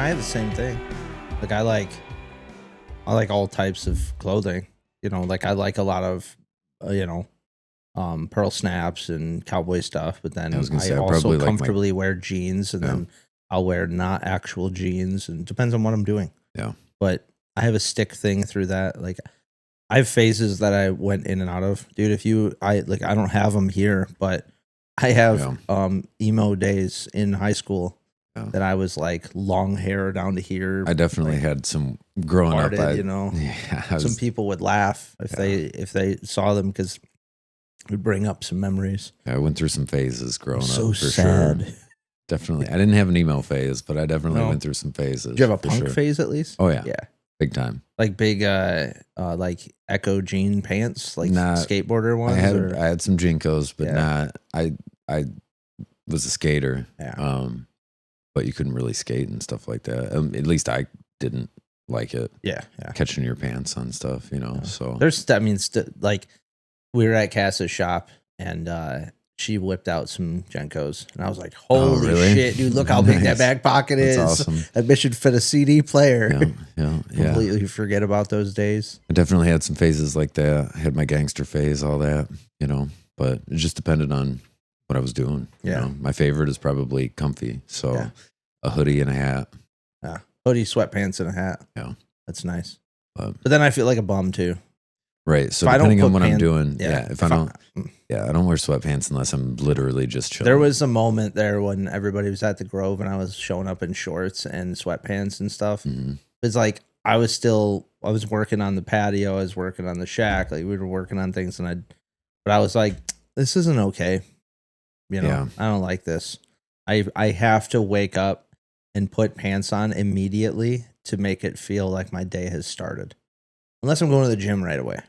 I have the same thing. Like I like all types of clothing. You know, like I like a lot of, pearl snaps and cowboy stuff. But then I was gonna say, I also probably like comfortably wear jeans, and then I'll wear not actual jeans, and it depends on what I'm doing. Yeah. But I have a stick thing through that. Like I have phases that I went in and out of, dude. I don't have them here, but I have emo days in high school that I was like long hair down to here. I definitely had some growing parted, up. Some people would laugh if they saw them because it would bring up some memories. I went through some phases growing up. So for sad. Sure. Definitely. I didn't have an emo phase, but I definitely went through some phases. Did you have a punk phase at least? Oh yeah. Yeah. Big time. Like big like Echo jean pants, like skateboarder ones. I had some Jinkos, but not I was a skater. Yeah. But you couldn't really skate and stuff like that. At least I didn't like it. Yeah. Catching your pants on stuff, So like we were at Cass's shop and she whipped out some Jenkos, and I was like, "Holy shit, dude! Look how big that back pocket is! Awesome. That bitch should fit a CD player." Yeah. Completely forget about those days. I definitely had some phases like that. I had my gangster phase, all that, But it just depended on what I was doing. Yeah. My favorite is probably comfy, so a hoodie and a hat. Yeah, hoodie, sweatpants, and a hat. Yeah, that's nice. But then I feel like a bum too. Right. So depending on what I'm doing, if I don't wear sweatpants unless I'm literally just chilling. There was a moment there when everybody was at the Grove and I was showing up in shorts and sweatpants and stuff. Mm-hmm. It's like I was working on the patio, I was working on the shack, like we were working on things, but I was like, this isn't okay. I don't like this. I have to wake up and put pants on immediately to make it feel like my day has started. Unless I'm going to the gym right away.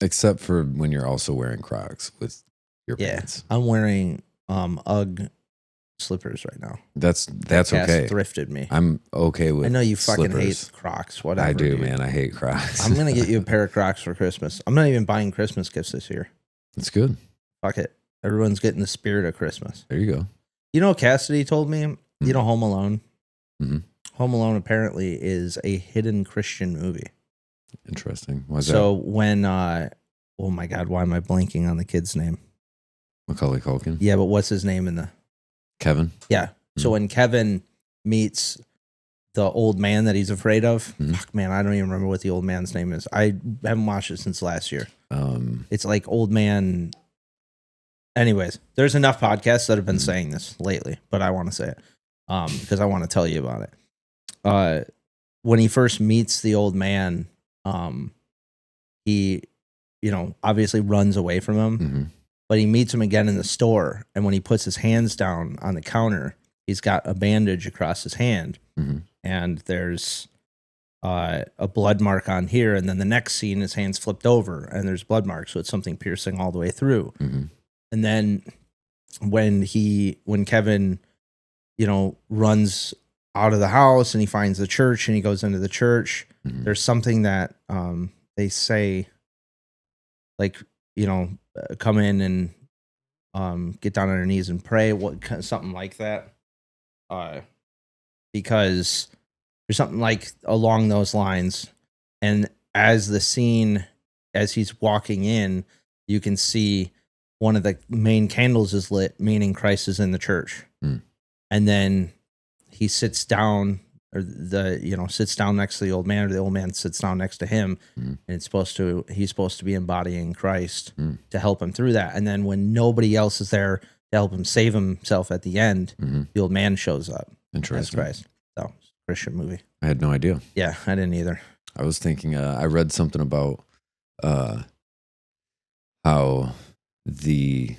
Except for when you're also wearing Crocs with your pants. I'm wearing UGG slippers right now. That's okay. Thrifted me. I'm okay with. I know you fucking slippers. hate Crocs. Whatever. I do, dude. Man. I hate Crocs. I'm gonna get you a pair of Crocs for Christmas. I'm not even buying Christmas gifts this year. That's good. Fuck it. Everyone's getting the spirit of Christmas. There you go. You know, Cassidy told me. Mm-hmm. You know, Home Alone. Mm-hmm. Home Alone apparently is a hidden Christian movie. Interesting. Why's that? So when, oh my God, why am I blanking on the kid's name? Macaulay Culkin. Yeah, but what's his name in the? Kevin. Yeah. Mm-hmm. So when Kevin meets the old man that he's afraid of, fuck man, I don't even remember what the old man's name is. I haven't watched it since last year. It's like old man. Anyways, there's enough podcasts that have been saying this lately, but I want to say it because I want to tell you about it. When he first meets the old man, he, obviously runs away from him, but he meets him again in the store. And when he puts his hands down on the counter, he's got a bandage across his hand, and there's a blood mark on here. And then the next scene, his hand's flipped over, and there's blood marks, so it's something piercing all the way through. And then when Kevin, runs out of the house and he finds the church and he goes into the church, there's something that they say, like, come in and get down on your knees and pray, something like that. Because there's something like along those lines. And as he's walking in, you can see one of the main candles is lit, meaning Christ is in the church. And then he sits down, or sits down next to the old man, or the old man sits down next to him, and he's supposed to be embodying Christ to help him through that. And then when nobody else is there to help him save himself at the end, the old man shows up. Interesting. As Christ. So, Christian movie. I had no idea. Yeah, I didn't either. I was thinking, I read something about how the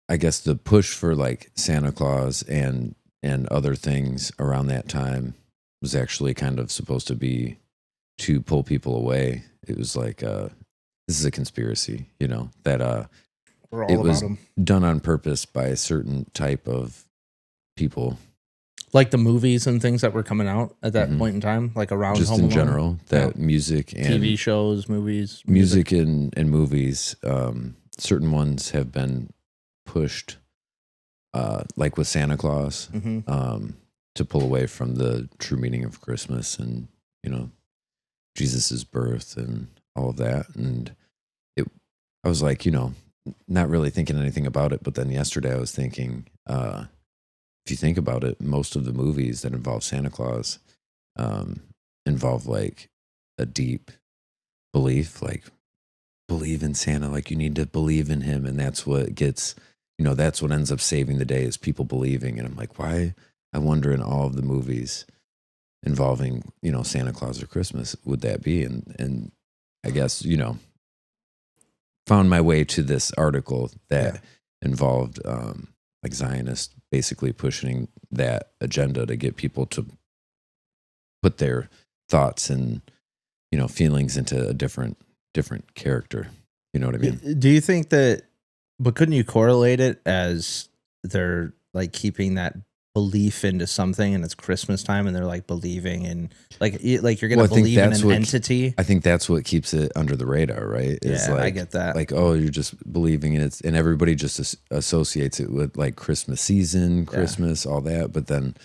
I guess the push for like Santa Claus and other things around that time was actually kind of supposed to be to pull people away. It was like this is a conspiracy, that it was done on purpose by a certain type of people. Like the movies and things that were coming out at that point in time, like around just Home in Alone. general, that music and TV shows, movies, music and movies, certain ones have been pushed like with Santa Claus, Mm-hmm. to pull away from the true meaning of Christmas and, Jesus's birth and all of that. And I was like, not really thinking anything about it. But then yesterday I was thinking, if you think about it, most of the movies that involve Santa Claus involve like a deep belief, like believe in Santa, like you need to believe in him. And that's what gets, that's what ends up saving the day is people believing. And I'm like, why? I wonder in all of the movies involving, Santa Claus or Christmas, would that be? And I guess, found my way to this article that involved like Zionists basically pushing that agenda to get people to put their thoughts and, feelings into a different character. You know what I mean? Do you think that, but couldn't you correlate it as they're like keeping that belief into something and it's Christmas time and they're like believing in like you're going to believe in an entity? I think that's what keeps it under the radar, right? Yeah, I get that. Like, oh, you're just believing in it and everybody just associates it with like Christmas season, Christmas, all that. But then,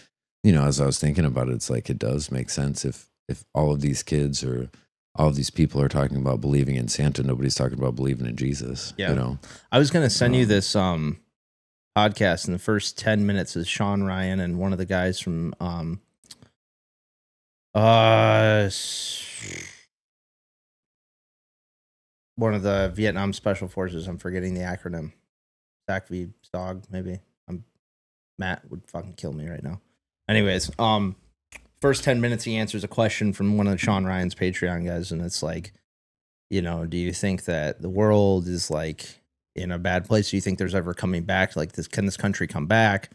as I was thinking about it, it's like, it does make sense if all of these kids or all of these people are talking about believing in Santa, nobody's talking about believing in Jesus. Yeah. I was going to send you this, podcast, and the first 10 minutes is Sean Ryan and one of the guys from one of the Vietnam Special Forces. I'm forgetting the acronym. Zach V. Stog, maybe. Matt would fucking kill me right now. Anyways, first 10 minutes he answers a question from one of Sean Ryan's Patreon guys, and it's like, do you think that the world is like in a bad place? Do you think there's ever coming back? Like this, can this country come back?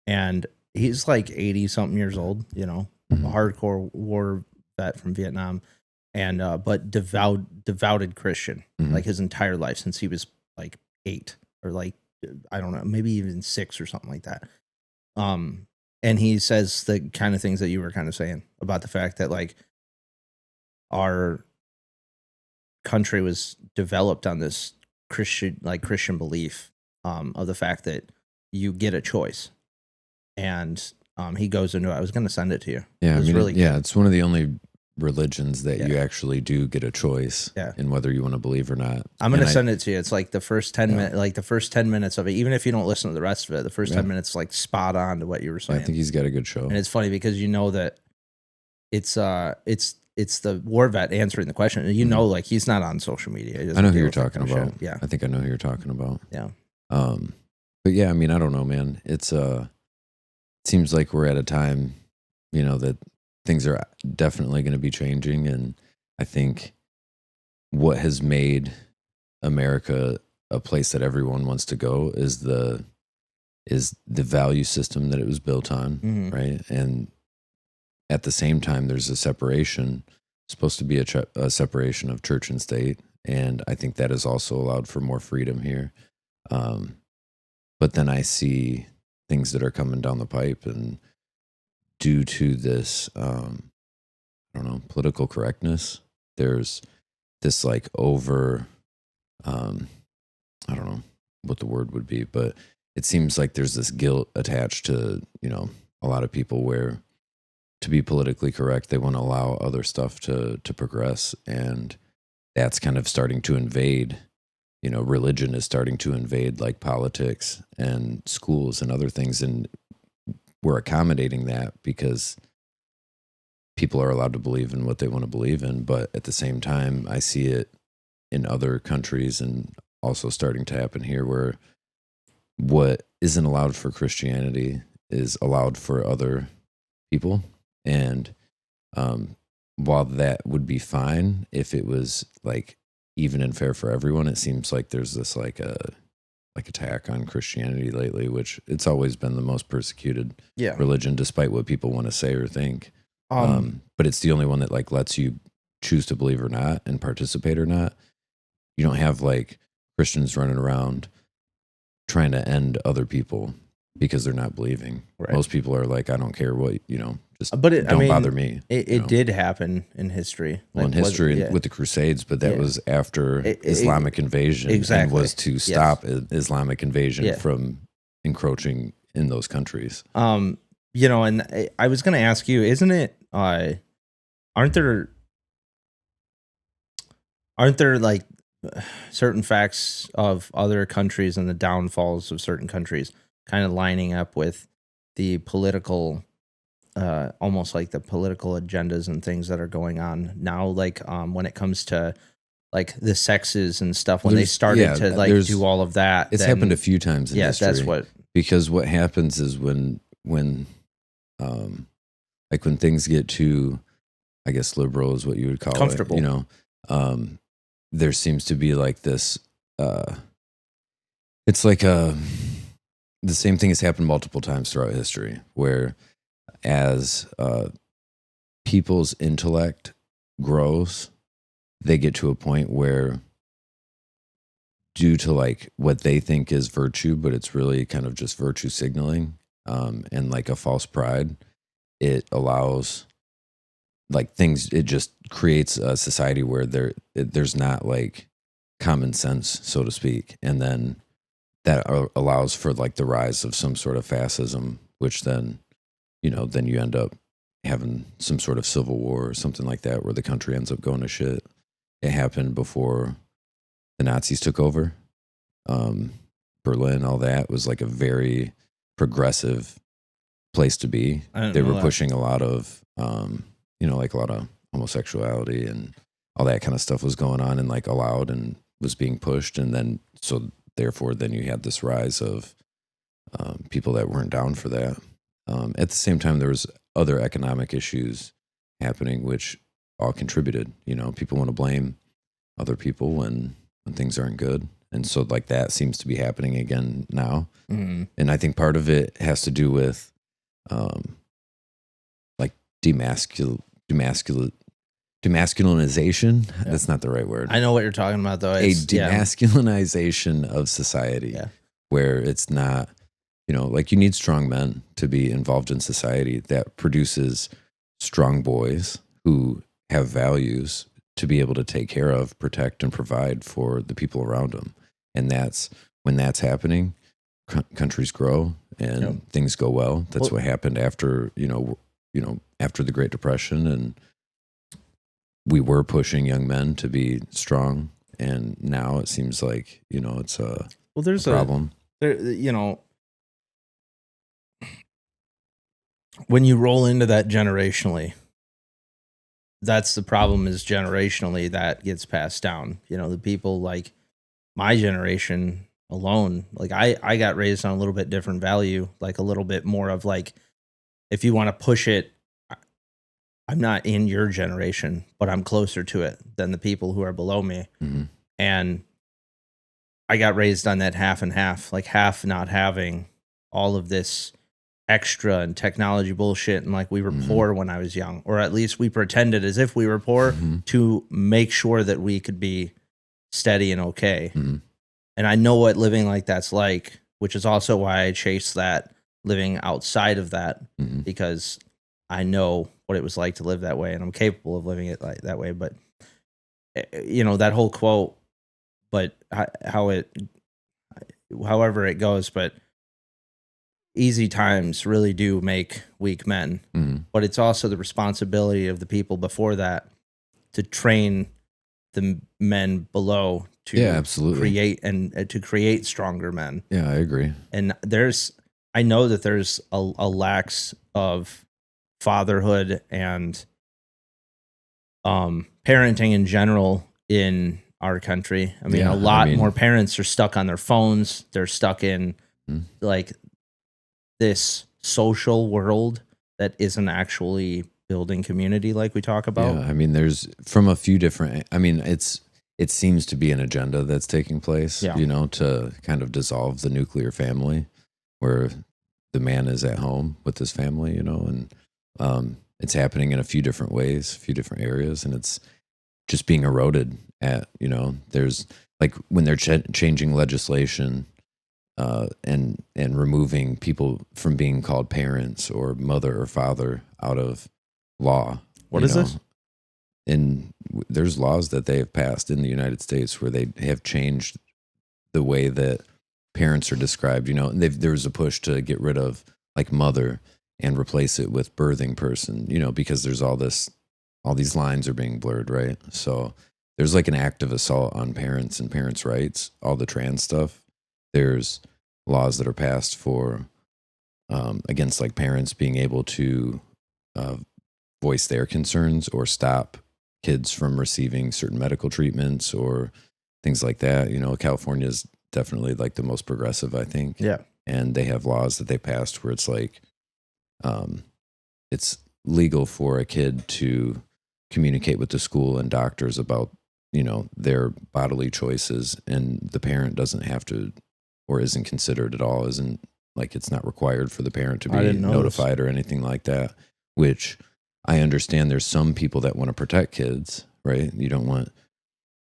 And he's like 80 something years old, a hardcore war vet from Vietnam, and but devoted Christian, like his entire life since he was like 8 or like, I don't know, maybe even 6 or something like that. And he says the kind of things that you were kind of saying about the fact that like our country was developed on this Christian belief of the fact that you get a choice. And he goes into it. I was going to send it to you. Yeah, really good. Yeah, it's one of the only religions that you actually do get a choice in whether you want to believe or not. I'm going to send it to you. It's like the first 10 minutes, like the first 10 minutes of it, even if you don't listen to the rest of it, the first 10 minutes like spot on to what you were saying. I think he's got a good show. And it's funny because that it's the war vet answering the question. And like he's not on social media. I know who you're talking about. Shit. Yeah. I think I know who you're talking about. Yeah. But yeah, I mean, I don't know, man. It's it seems like we're at a time, that things are definitely going to be changing. And I think what has made America a place that everyone wants to go is the value system that it was built on. Right. And at the same time, there's a separation, supposed to be a separation of church and state. And I think that has also allowed for more freedom here. But then I see things that are coming down the pipe, and due to this, political correctness, there's this like over, I don't know what the word would be, but it seems like there's this guilt attached to, a lot of people where to be politically correct, they want to allow other stuff to progress. And that's kind of starting to invade, religion is starting to invade like politics and schools and other things. And we're accommodating that because people are allowed to believe in what they want to believe in. But at the same time, I see it in other countries and also starting to happen here where what isn't allowed for Christianity is allowed for other people. And while that would be fine if it was like even and fair for everyone, it seems like there's this like attack on Christianity lately, which it's always been the most persecuted religion, despite what people want to say or think. But it's the only one that like lets you choose to believe or not and participate or not. You don't have like Christians running around trying to end other people because they're not believing. Right. Most people are like, I don't care what, just don't bother me. It did happen in history. Well, in history with the Crusades, but that was after Islamic invasion and was to stop Islamic invasion from encroaching in those countries. And I was going to ask you, isn't it, aren't there like certain facts of other countries and the downfalls of certain countries kind of lining up with the political, almost like the political agendas and things that are going on now, like when it comes to like the sexes and stuff, when they started to like do all of that. It's happened a few times in history. That's what, because what happens is when like when things get too, I guess, liberal is what you would call comfortable, it, there seems to be like this, it's like the same thing has happened multiple times throughout history, where as people's intellect grows, they get to a point where, due to like what they think is virtue, but it's really kind of just virtue signaling, and like a false pride, it allows like things, it just creates a society where there's not like common sense, so to speak. And then that allows for like the rise of some sort of fascism, which then, then you end up having some sort of civil war or something like that, where the country ends up going to shit. It happened before the Nazis took over. Berlin, all that was like a very progressive place to be. They were pushing a lot of, like a lot of homosexuality and all that kind of stuff was going on and like allowed and was being pushed. And then, so therefore, then you had this rise of people that weren't down for that. At the same time, there was other economic issues happening, which all contributed. People want to blame other people when things aren't good. And so like that seems to be happening again now. Mm-hmm. And I think part of it has to do with like demasculinization. Yeah. That's not the right word. I know what you're talking about, though. A demasculinization of society, where it's not, like you need strong men to be involved in society that produces strong boys who have values to be able to take care of, protect, and provide for the people around them. And when that's happening, countries grow and things go well. That's what happened after, after the Great Depression, and we were pushing young men to be strong. And now it seems like, it's a problem. When you roll into that generationally, that's the problem, is generationally that gets passed down. The people like my generation alone, like I got raised on a little bit different value, like a little bit more of like, if you want to push it, I'm not in your generation, but I'm closer to it than the people who are below me. Mm-hmm. And I got raised on that half and half, like half not having all of this extra and technology bullshit, and like we were poor when I was young, or at least we pretended as if we were poor to make sure that we could be steady and okay. And I know what living like that's like, which is also why I chase that, living outside of that, because I know what it was like to live that way, and I'm capable of living it like that way. But that whole quote, but however it goes, but easy times really do make weak men. But it's also the responsibility of the people before that to train the men below to create and to create stronger men. Yeah, I agree. And I know that there's a lack of fatherhood and parenting in general in our country. I mean, a lot more parents are stuck on their phones. They're stuck in like this social world that isn't actually building community like we talk about. Yeah, I mean, there's from a few different, it seems to be an agenda that's taking place, to kind of dissolve the nuclear family, where the man is at home with his family, and it's happening in a few different ways, a few different areas, and it's just being eroded at, there's like when they're changing legislation and removing people from being called parents or mother or father out of law. What is this? And there's laws that they have passed in the United States where they have changed the way that parents are described, and there was a push to get rid of like mother and replace it with birthing person, because there's all these lines are being blurred, right? So there's like an active assault on parents and parents' rights, all the trans stuff. There's laws that are passed for against like parents being able to voice their concerns or stop kids from receiving certain medical treatments or things like that. California is definitely like the most progressive, I think. Yeah. And they have laws that they passed where it's like, it's legal for a kid to communicate with the school and doctors about, their bodily choices, and the parent doesn't have to, or isn't considered at all, isn't like, it's not required for the parent to be notified or anything like that, which I understand there's some people that want to protect kids, right? You don't want,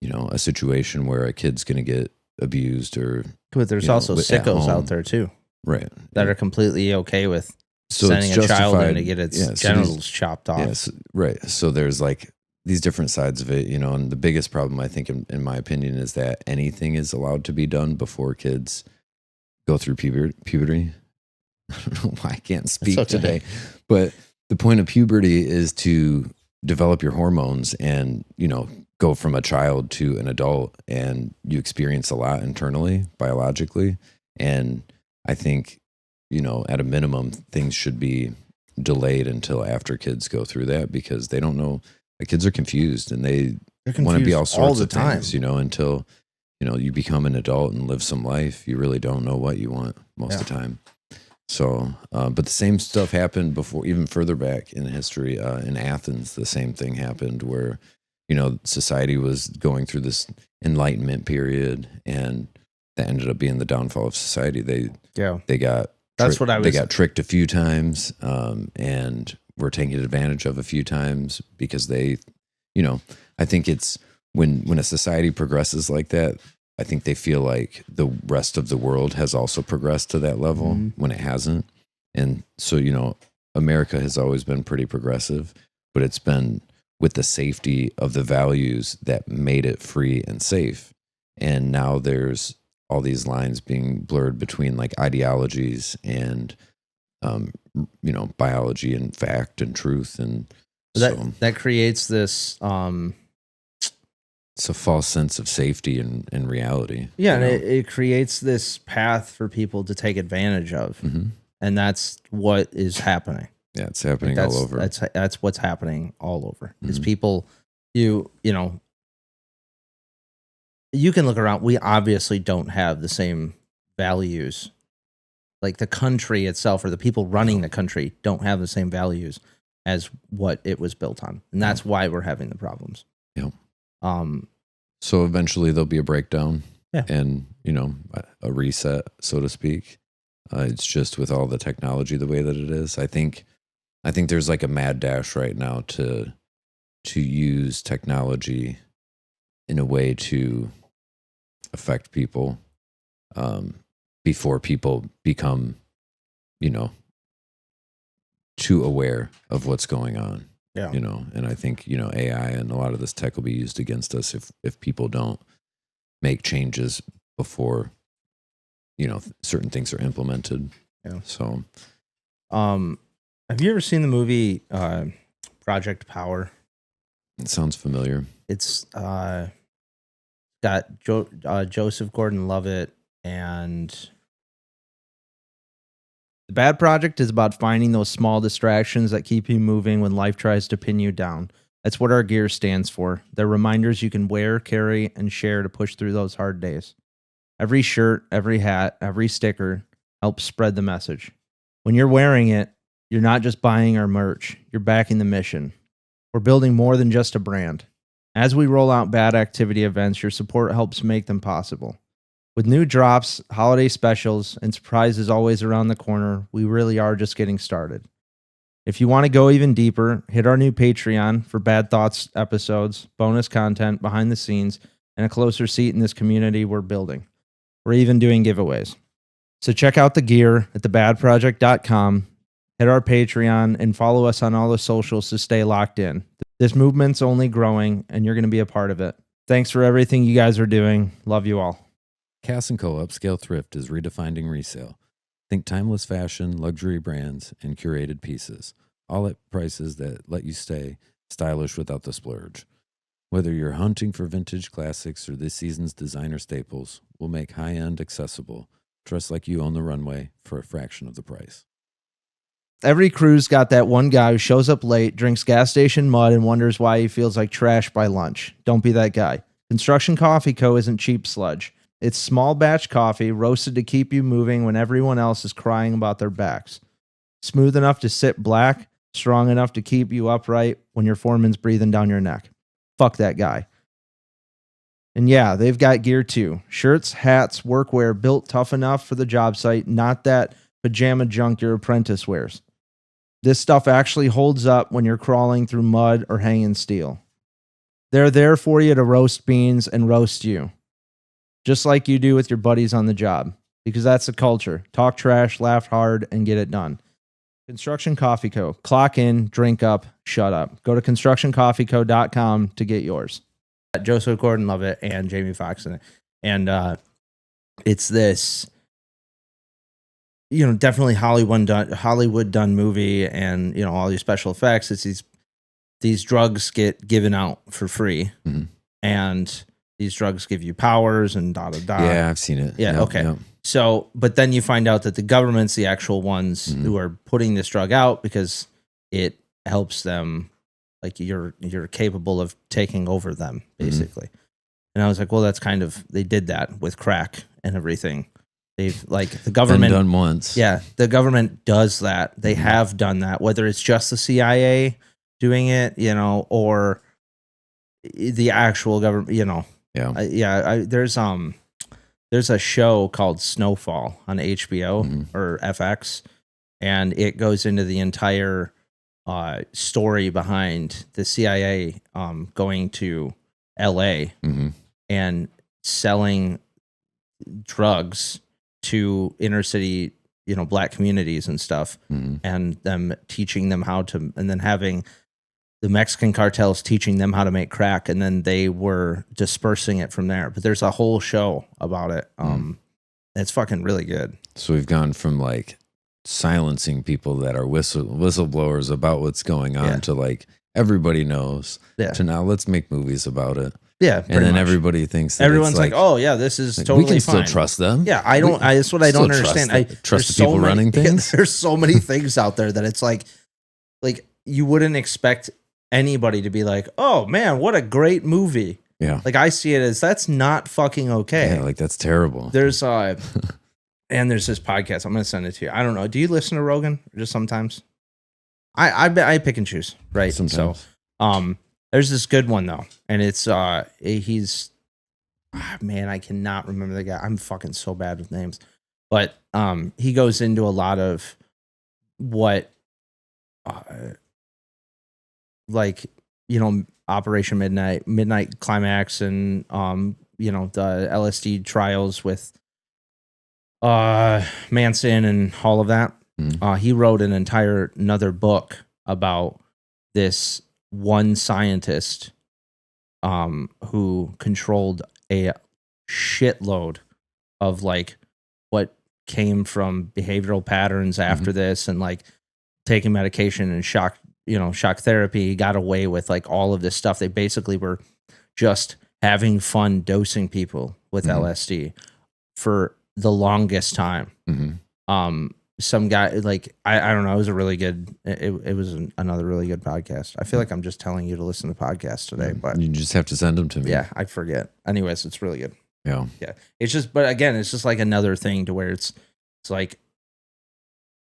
a situation where a kid's going to get abused or. But there's also sickos out there too. Right. That are completely okay with sending a child in to get its genitals chopped off. Yes. Right. So there's like these different sides of it, and the biggest problem I think in my opinion is that anything is allowed to be done before kids go through puberty. I don't know why I can't speak today, but the point of puberty is to develop your hormones and, go from a child to an adult, and you experience a lot internally, biologically. And I think, at a minimum, things should be delayed until after kids go through that, because they don't know. The kids are confused and they want to be all sorts of things, until, you become an adult and live some life. You really don't know what you want most of the time. So, but the same stuff happened before, even further back in history. In Athens, the same thing happened where, society was going through this Enlightenment period, and that ended up being the downfall of society. They got they got tricked a few times, and were taken advantage of a few times because they, I think it's when a society progresses like that, I think they feel like the rest of the world has also progressed to that level when it hasn't. And so, America has always been pretty progressive, but it's been with the safety of the values that made it free and safe. And now there's all these lines being blurred between like ideologies and, biology and fact and truth. And that creates this, it's a false sense of safety and reality. Yeah. And it creates this path for people to take advantage of. Mm-hmm. And that's what is happening. Yeah, it's happening all over. That's what's happening all over. Is people, you can look around. We obviously don't have the same values. Like the country itself, or the people running the country, don't have the same values as what it was built on, and that's why we're having the problems. Yeah. So eventually there'll be a breakdown, and a reset, so to speak. It's just with all the technology the way that it is. I think there's like a mad dash right now to use technology in a way to affect people before people become, too aware of what's going on. Yeah. And I think, AI and a lot of this tech will be used against us if people don't make changes before, certain things are implemented. Yeah. So, have you ever seen the movie Project Power? It sounds familiar. It's got Joseph Gordon-Levitt, and The Bad Project is about finding those small distractions that keep you moving when life tries to pin you down. That's what our gear stands for. They're reminders you can wear, carry, and share to push through those hard days. Every shirt, every hat, every sticker helps spread the message. When you're wearing it, you're not just buying our merch, you're backing the mission. We're building more than just a brand. As we roll out bad activity events, your support helps make them possible. With new drops, holiday specials, and surprises always around the corner, we really are just getting started. If you want to go even deeper, hit our new Patreon for Bad Thoughts episodes, bonus content, behind the scenes, and a closer seat in this community we're building. We're even doing giveaways. So check out the gear at thebadproject.com. Hit our Patreon and follow us on all the socials to stay locked in. This movement's only growing, and you're going to be a part of it. Thanks for everything you guys are doing. Love you all. Cass & Co. Upscale Thrift is redefining resale. Think timeless fashion, luxury brands, and curated pieces, all at prices that let you stay stylish without the splurge. Whether you're hunting for vintage classics or this season's designer staples, we'll make high-end accessible. Dress like you own the runway for a fraction of the price. Every crew's got that one guy who shows up late, drinks gas station mud, and wonders why he feels like trash by lunch. Don't be that guy. Construction Coffee Co. isn't cheap sludge. It's small batch coffee roasted to keep you moving when everyone else is crying about their backs. Smooth enough to sit black, strong enough to keep you upright when your foreman's breathing down your neck. Fuck that guy. And yeah, they've got gear too. Shirts, hats, workwear built tough enough for the job site, not that pajama junk your apprentice wears. This stuff actually holds up when you're crawling through mud or hanging steel. They're there for you to roast beans and roast you, just like you do with your buddies on the job, because that's the culture. Talk trash, laugh hard, and get it done. Construction Coffee Co. Clock in, drink up, shut up. Go to constructioncoffeeco.com to get yours. Joseph Gordon-Levitt and Jamie Foxx in it. And it's this, definitely Hollywood done movie, and all these special effects. It's these drugs get given out for free, and these drugs give you powers and da da da. Yeah, I've seen it. Yeah, okay. Yep. So, but then you find out that the government's the actual ones who are putting this drug out because it helps them. Like you're capable of taking over them, basically. And I was like, well, that's they did that with crack and everything. They've the government been done once. Yeah, the government does that. They have done that, whether it's just the CIA doing it, or the actual government, Yeah. There's a show called Snowfall on HBO or FX, and it goes into the entire story behind the CIA going to LA and selling drugs to inner city, black communities and stuff, and them teaching them how to, and then having the Mexican cartels teaching them how to make crack, and then they were dispersing it from there. But there's a whole show about it. It's fucking really good. So we've gone from silencing people that are whistleblowers about what's going on to everybody knows to now let's make movies about it. Yeah. And then everybody thinks that everyone's oh yeah, this is totally we can fine. Still trust them. Yeah. That's what I don't understand. I trust the people running things. There's so many things out there that it's like you wouldn't expect anybody to be like, oh man, what a great movie. Yeah. I see it as that's not fucking okay. Yeah. That's terrible. There's and there's this podcast. I'm going to send it to you. I don't know. Do you listen to Rogan just sometimes? I pick and choose, right? Sometimes. So, there's this good one though, and it's he's man, I cannot remember the guy. I'm fucking so bad with names, but he goes into a lot of what Operation Midnight Climax, and the LSD trials with Manson and all of that. He wrote another book about this one scientist who controlled a shitload of what came from behavioral patterns after this, and taking medication and shock therapy. He got away with all of this stuff. They basically were just having fun dosing people with LSD for the longest time. Some guy I don't know. It was a really good. It was another really good podcast. I feel like I'm just telling you to listen to podcasts today, but you just have to send them to me. Yeah, I forget. Anyways, it's really good. Yeah. It's just, but again, it's just another thing to where it's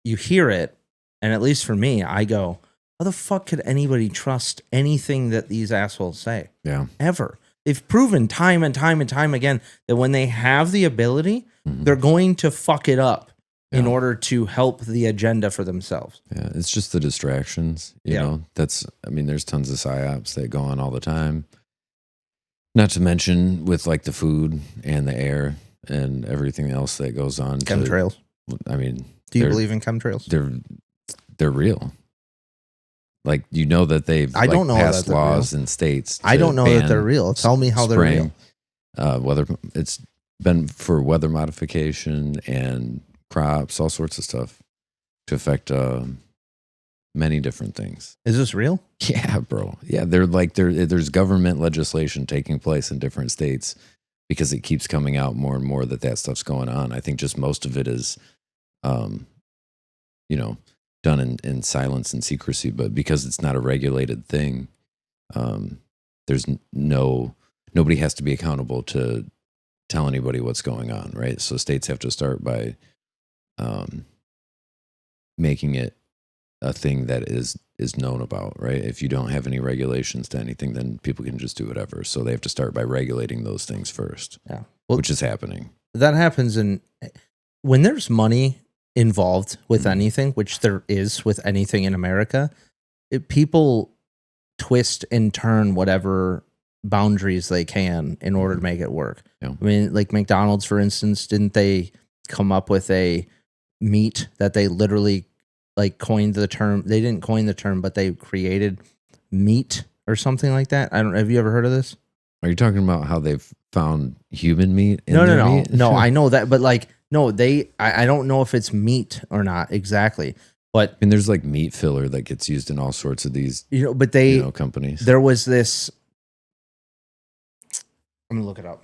you hear it, and at least for me, I go, how the fuck could anybody trust anything that these assholes say? Yeah. Ever. They've proven time and time and time again that when they have the ability, they're going to fuck it up in order to help the agenda for themselves. Yeah, it's just the distractions. You know, there's tons of psyops that go on all the time. Not to mention with the food and the air and everything else that goes on. Chemtrails. Do you believe in chemtrails? They're real. That they've I don't know passed that laws in states. I don't know that they're real. Tell me how they're real. Whether it's been for weather modification and crops, all sorts of stuff to affect many different things. Is this real? Yeah, bro. Yeah, there's government legislation taking place in different states because it keeps coming out more and more that stuff's going on. I think just most of it is, you know, done in silence and secrecy, but because it's not a regulated thing, there's nobody has to be accountable to tell anybody what's going on, right? So states have to start by making it a thing that is known about, right? If you don't have any regulations to anything, then people can just do whatever. So they have to start by regulating those things first, Yeah. Well, which is happening. that happens when there's money involved with anything, which there is with anything in America. People twist and turn whatever boundaries they can in order to make it work. Yeah. I mean, like McDonald's, for instance, didn't they come up with a meat that they literally like coined the term? They didn't coin the term, but they created meat or something like that. Have you ever heard of this? Are you talking about how they've found human meat in No, their no, meat? no. I know that, but like, no, I don't know if it's meat or not exactly, but I mean, there's like meat filler that gets used in all sorts of these, but companies. there was this. I'm gonna look it up.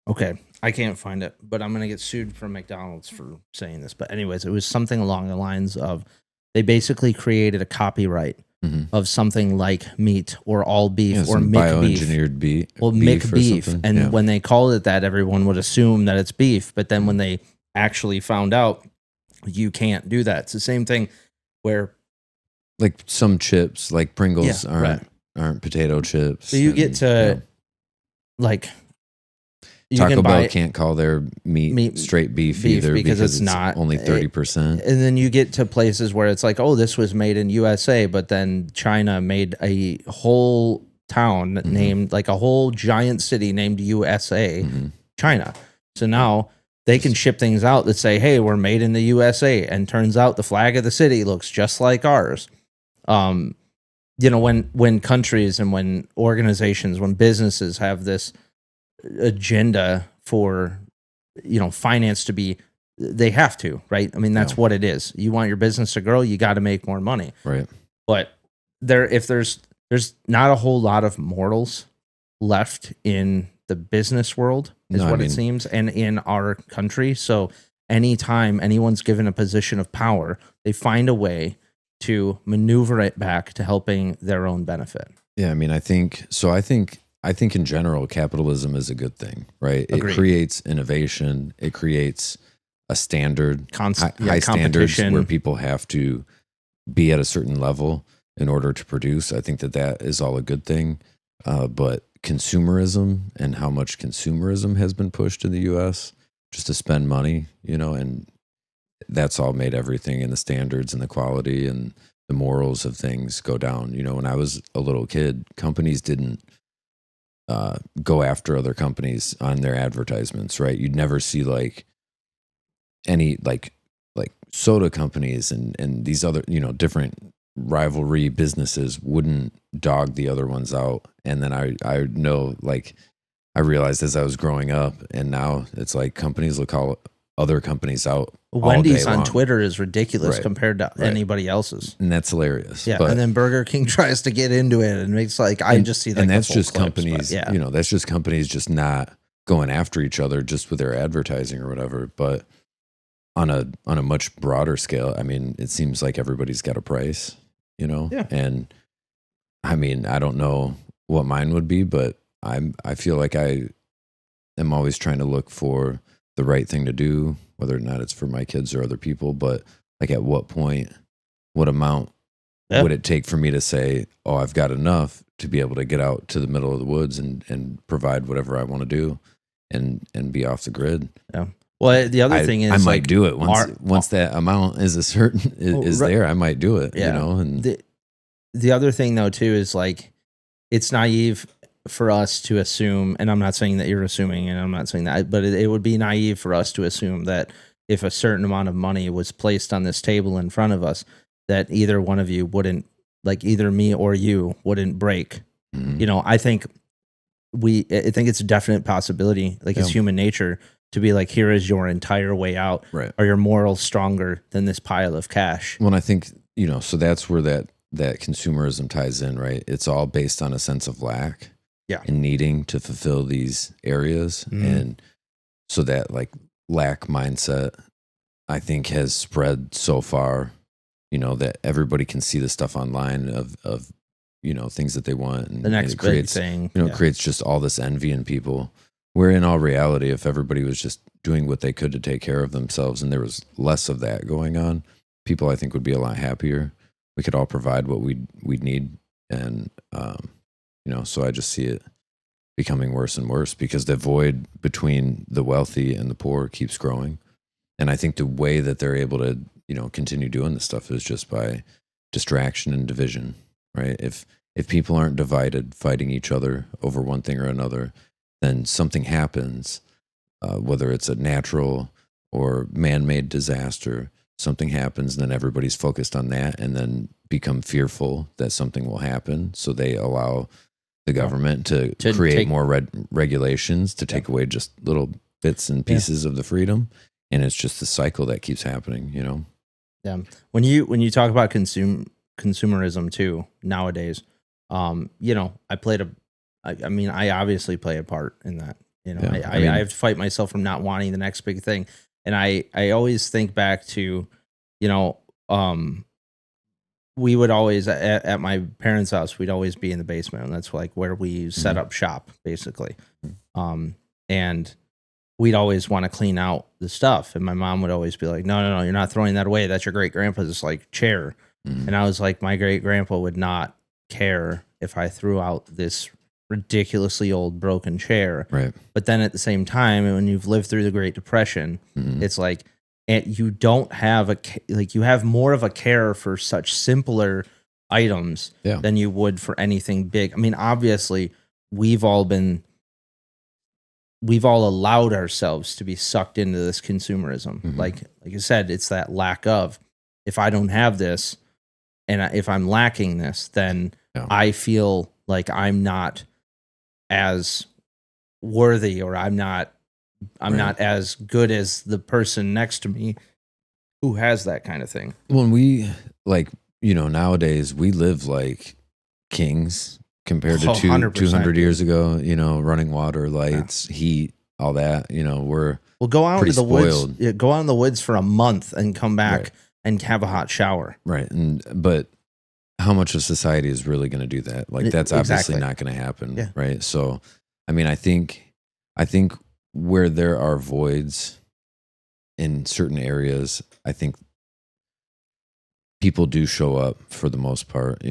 Okay, I can't find it, but I'm gonna get sued from McDonald's for saying this. But anyways, it was something along the lines of they basically created a copyright of something like meat or all beef or Mick beef. Bioengineered beef. Well, Mick beef. And when they called it that, everyone would assume that it's beef. But then when they actually found out, you can't do that. It's the same thing where, like some chips, like Pringles aren't potato chips. So you get to like Taco Bell can't call their meat straight beef either because it's not only 30%. And then you get to places where it's like, oh, this was made in USA, but then China made a whole town named, like a whole giant city named USA, China. So now they can ship things out that say, hey, we're made in the USA. And turns out the flag of the city looks just like ours. When countries and when organizations, when businesses have this agenda for finance to be, they have to, right? I mean, that's what it is. You want your business to grow, you got to make more money, right? But there's not a whole lot of morals left in the business world, it seems, and in our country. So anytime anyone's given a position of power, they find a way to maneuver it back to helping their own benefit. Yeah, I mean, I think in general, capitalism is a good thing, right? Agreed. It creates innovation. It creates a standard, high standards where people have to be at a certain level in order to produce. I think that is all a good thing. But consumerism and how much consumerism has been pushed in the U.S. just to spend money, and that's all made everything and the standards and the quality and the morals of things go down. When I was a little kid, companies didn't go after other companies on their advertisements, right? You'd never see like any like soda companies and these other different rivalry businesses wouldn't dog the other ones out. And then I know, like, I realized as I was growing up, and now it's like companies will call other companies out. Wendy's on Twitter is ridiculous compared to anybody else's, and that's hilarious. Yeah, and then Burger King tries to get into it and makes I just see that. And that's just companies. That's just companies just not going after each other just with their advertising or whatever. But on a much broader scale, I mean, it seems like everybody's got a price, Yeah. And I mean, I don't know what mine would be, but I feel like I am always trying to look for the right thing to do, whether or not it's for my kids or other people. But like, at what point, what amount would it take for me to say, oh, I've got enough to be able to get out to the middle of the woods and provide whatever I want to do and be off the grid? Yeah. Well, the other thing is, I might do it once that amount is a certain is there. I might do it. Yeah. And the other thing though too is, like, it's naive for us to assume, and I'm not saying that you're assuming, and I'm not saying that, but it would be naive for us to assume that if a certain amount of money was placed on this table in front of us, that either one of you wouldn't, like either me or you wouldn't break. Mm-hmm. I think I think it's a definite possibility. Like it's human nature to be like, here is your entire way out. Right. Are your morals stronger than this pile of cash? Well, I think, so that's where that consumerism ties in, right? It's all based on a sense of lack. Yeah. And needing to fulfill these areas. And so that like lack mindset, I think, has spread so far, that everybody can see the stuff online of things that they want. And The next it creates, big thing. it creates just all this envy in people. Where in all reality, if everybody was just doing what they could to take care of themselves and there was less of that going on, people, I think, would be a lot happier. We could all provide what we'd need. And, so I just see it becoming worse and worse because the void between the wealthy and the poor keeps growing. And I think the way that they're able to, continue doing this stuff is just by distraction and division, right? If people aren't divided, fighting each other over one thing or another, then something happens, whether it's a natural or man-made disaster, something happens, and then everybody's focused on that and then become fearful that something will happen. So they allow the government to create more regulations to take away just little bits and pieces of the freedom. And it's just the cycle that keeps happening, Yeah. When you talk about consumerism too, nowadays, I obviously play a part in that. I have to fight myself from not wanting the next big thing. And I always think back to, we would always at my parents' house, we'd always be in the basement, and that's like where we set up shop, basically. And we'd always want to clean out the stuff, and my mom would always be like, "No, you're not throwing that away. That's your great grandpa's like chair." And I was like, my great grandpa would not care if I threw out this ridiculously old broken chair. Right. But then at the same time, when you've lived through the Great Depression, it's like, you don't have you have more of a care for such simpler items than you would for anything big. I mean, obviously, we've all allowed ourselves to be sucked into this consumerism. Like you said, it's that lack of, if I don't have this and if I'm lacking this, then I feel like I'm not as worthy, or I'm not as good as the person next to me who has that kind of thing. When we nowadays we live like kings compared to 200 years ago, running water, lights, heat, all that, we'll go out into the spoiled. woods, go out in the woods for a month and come back and have a hot shower. Right. But how much of society is really going to do that? Like, that's obviously not going to happen. Yeah. Right. So, I mean, I think where there are voids in certain areas, I think people do show up for the most part.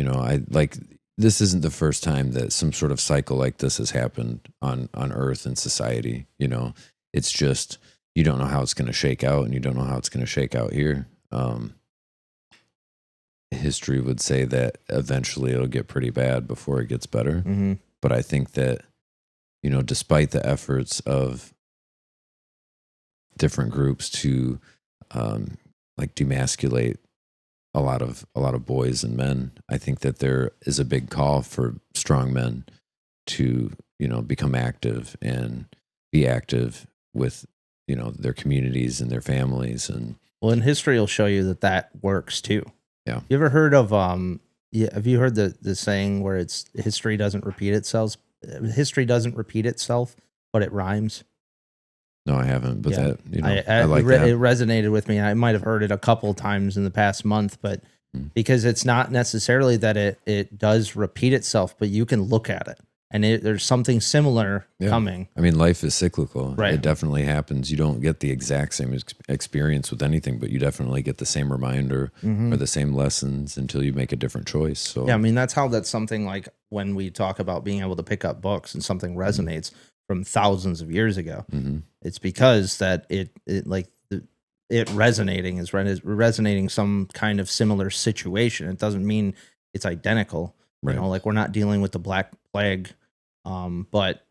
This isn't the first time that some sort of cycle like this has happened on Earth and society. It's just, you don't know how it's going to shake out, and you don't know how it's going to shake out here. History would say that eventually it'll get pretty bad before it gets better. But I think that, despite the efforts of different groups to demasculate a lot of boys and men, I think that there is a big call for strong men to, become active and be active with, their communities and their families. And history will show you that works too. Yeah. You ever heard of have you heard the saying where it's history doesn't repeat itself? History doesn't repeat itself, but it rhymes. No, I haven't. But that, I like that. It resonated with me. I might have heard it a couple times in the past month, but because it's not necessarily that it does repeat itself, but you can look at it and there's something similar coming. I mean, life is cyclical. Right. It definitely happens. You don't get the exact same experience with anything, but you definitely get the same reminder or the same lessons until you make a different choice. So yeah, I mean, that's something like when we talk about being able to pick up books and something resonates from thousands of years ago. It's because that it resonating is resonating some kind of similar situation. It doesn't mean it's identical. Right. Like we're not dealing with the Black Plague, but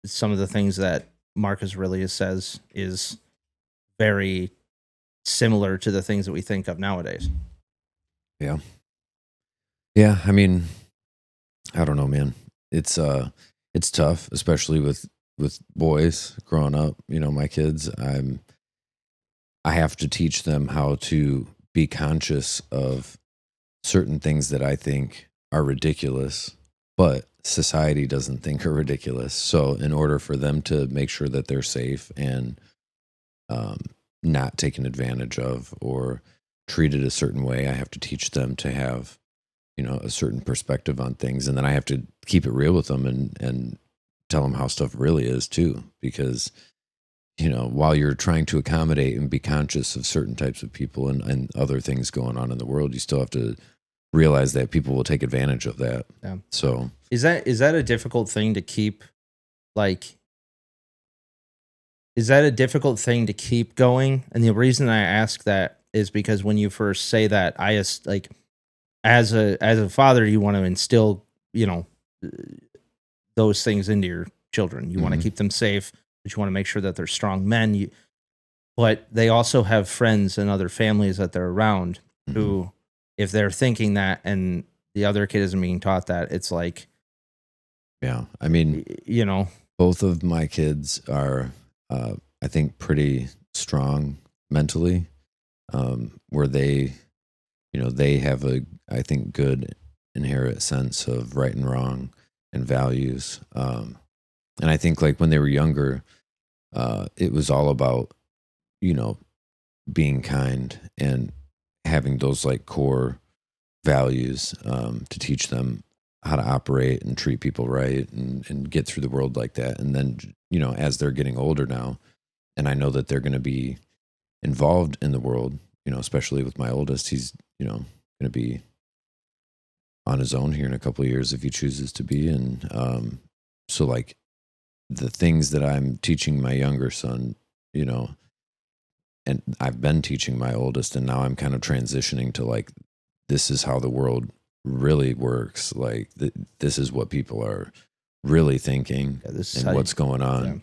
some of the things that Marcus Aurelius says is very similar to the things that we think of nowadays. Yeah. I mean, I don't know, man. It's it's tough, especially with boys growing up. My kids, I have to teach them how to be conscious of certain things that I think are ridiculous, but society doesn't think are ridiculous. So in order for them to make sure that they're safe and um, not taken advantage of or treated a certain way, I have to teach them to have, a certain perspective on things. And then I have to keep it real with them and tell them how stuff really is too. Because, while you're trying to accommodate and be conscious of certain types of people and other things going on in the world, you still have to realize that people will take advantage of that. Yeah. So is that a difficult thing to keep, like, is that a difficult thing to keep going? And the reason I ask that is because when you first say that, like, as a father, you want to instill, those things into your children. You want to keep them safe, but you want to make sure that they're strong men. But they also have friends and other families that they're around who, if they're thinking that and the other kid isn't being taught that, it's like, yeah, I mean, both of my kids are, I think, pretty strong mentally, where they have I think, good inherent sense of right and wrong and values. And I think, like, when they were younger, it was all about, being kind and having those, like, core values, to teach them how to operate and treat people right and get through the world like that. And then, as they're getting older now, and I know that they're going to be involved in the world, especially with my oldest, he's, going to be on his own here in a couple of years if he chooses to be. And so, like, the things that I'm teaching my younger son, and I've been teaching my oldest, and now I'm kind of transitioning to, like, this is how the world really works. Like, this is what people are really thinking, and what's going on,